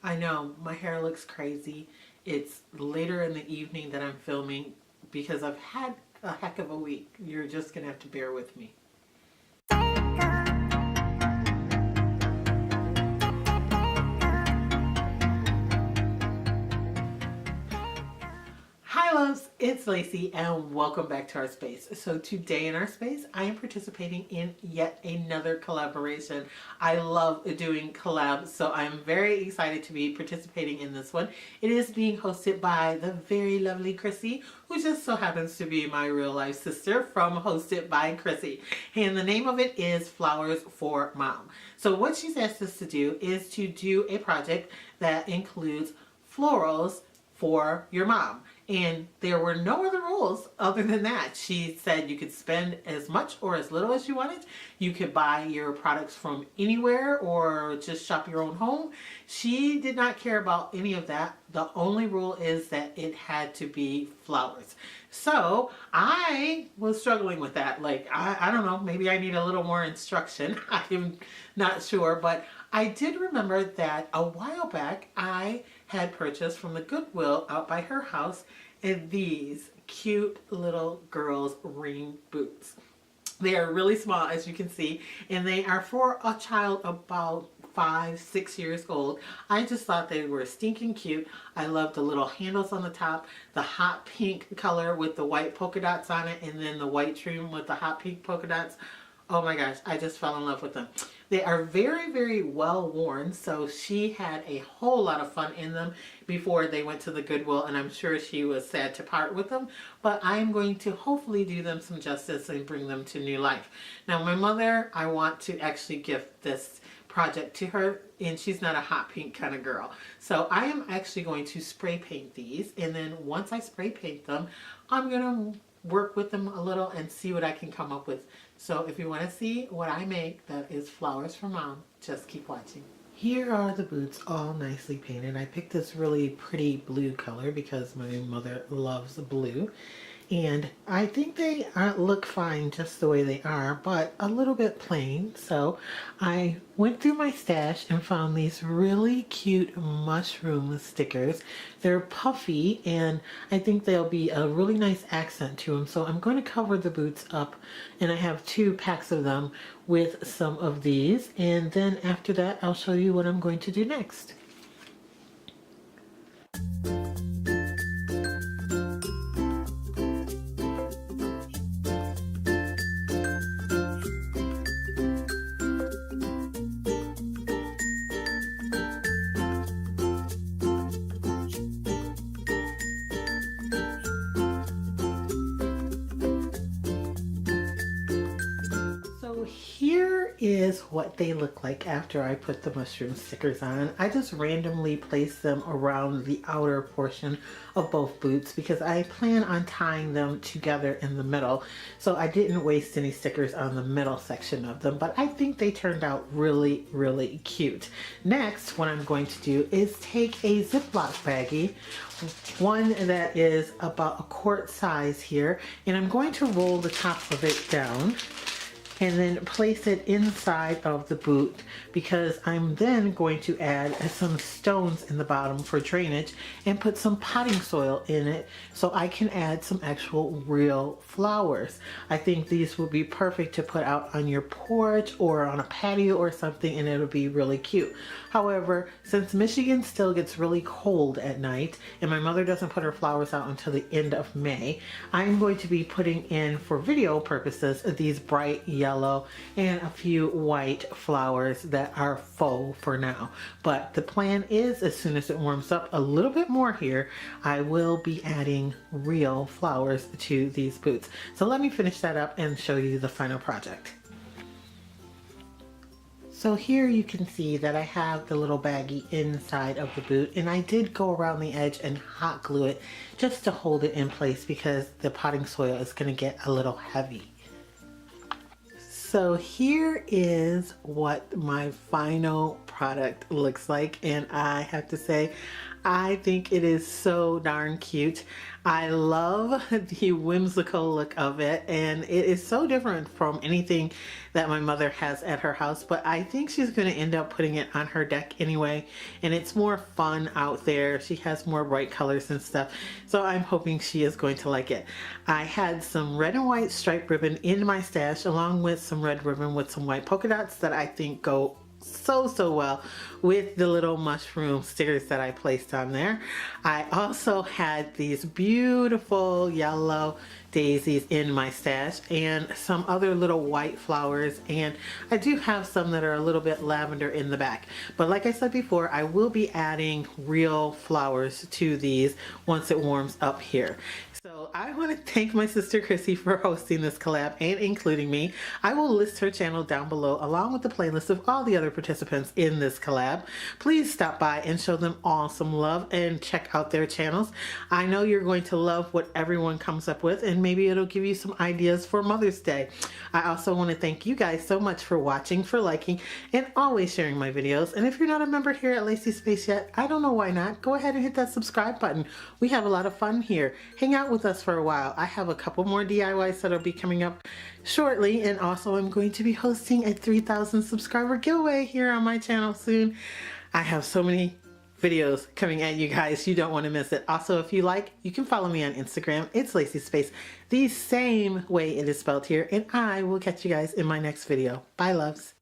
I know my hair looks crazy. It's later in the evening that I'm filming because I've had a heck of a week. You're just gonna have to bear with me. Hi loves, it's Lacey and welcome back to our space. So today in our space, I am participating in yet another collaboration. I love doing collabs, so I'm very excited to be participating in this one. It is being hosted by the very lovely Krissie, who just so happens to be my real life sister from Hostedbykrssie. And the name of it is Flowers for Mom. So what she's asked us to do is to do a project that includes florals for your mom. And there were no other rules other than that. She said you could spend as much or as little as you wanted. You could buy your products from anywhere or just shop your own home. She did not care about any of that. The only rule is that it had to be flowers. So I was struggling with that. Like, I don't know, maybe I need a little more instruction. I'm not sure, but I did remember that a while back I had purchased from the Goodwill out by her house these cute little girls' rain boots. They are really small, as you can see, and they are for a child about 5-6 years old. I just thought they were stinking cute. I love the little handles on the top, the hot pink color with the white polka dots on it, and then the white trim with the hot pink polka dots. Oh my gosh, I just fell in love with them. They are very, very well worn, so she had a whole lot of fun in them before they went to the Goodwill, and I'm sure she was sad to part with them, but I'm going to hopefully do them some justice and bring them to new life. Now my mother, I want to actually gift this project to her, and she's not a hot pink kind of girl. So I am actually going to spray paint these, and then once I spray paint them, I'm going to work with them a little and see what I can come up with. So if you want to see what I make that is flowers for mom, just keep watching. Here are the boots all nicely painted. I picked this really pretty blue color because my mother loves blue. And I think they look fine just the way they are, but a little bit plain. So I went through my stash and found these really cute mushroom stickers. They're puffy and I think they'll be a really nice accent to them. So I'm going to cover the boots up, and I have 2 packs of them with some of these. And then after that, I'll show you what I'm going to do next. Here is what they look like after I put the mushroom stickers on. I just randomly placed them around the outer portion of both boots because I plan on tying them together in the middle. So I didn't waste any stickers on the middle section of them, but I think they turned out really, really cute. Next, what I'm going to do is take a Ziploc baggie, one that is about a quart size here, and I'm going to roll the top of it down and then place it inside of the boot because I'm then going to add some stones in the bottom for drainage and put some potting soil in it so I can add some actual real flowers. I think these will be perfect to put out on your porch or on a patio or something, and it'll be really cute. However, since Michigan still gets really cold at night and my mother doesn't put her flowers out until the end of May, I'm going to be putting in, for video purposes, these bright yellow and a few white flowers that are faux for now. But the plan is, as soon as it warms up a little bit more here, I will be adding real flowers to these boots. So let me finish that up and show you the final project. So here you can see that I have the little baggie inside of the boot, and I did go around the edge and hot glue it just to hold it in place because the potting soil is going to get a little heavy. So here is what my final product looks like, and I have to say I think it is so darn cute. I love the whimsical look of it, and it is so different from anything that my mother has at her house, but I think she's going to end up putting it on her deck anyway, and it's more fun out there. She has more bright colors and stuff, so I'm hoping she is going to like it. I had some red and white striped ribbon in my stash, along with some red ribbon with some white polka dots that I think go so well with the little mushroom stickers that I placed on there. I also had these beautiful yellow daisies in my stash and some other little white flowers, and I do have some that are a little bit lavender in the back. But like I said before, I will be adding real flowers to these once it warms up here. So I want to thank my sister Krissie for hosting this collab and including me. I will list her channel down below along with the playlist of all the other participants in this collab. Please stop by and show them all some love and check out their channels. I know you're going to love what everyone comes up with, and maybe it'll give you some ideas for Mother's Day. I also want to thank you guys so much for watching, for liking, and always sharing my videos. And if you're not a member here at Lacee Space yet, I don't know why not. Go ahead and hit that subscribe button. We have a lot of fun here. Hang out with us for a while. I have a couple more DIYs that'll be coming up shortly, and also I'm going to be hosting a 3,000 subscriber giveaway here on my channel soon. I have so many videos coming at you guys, you don't want to miss it. Also, if you like, you can follow me on Instagram. It's Lacee Space, the same way it is spelled here, and I will catch you guys in my next video. Bye, loves.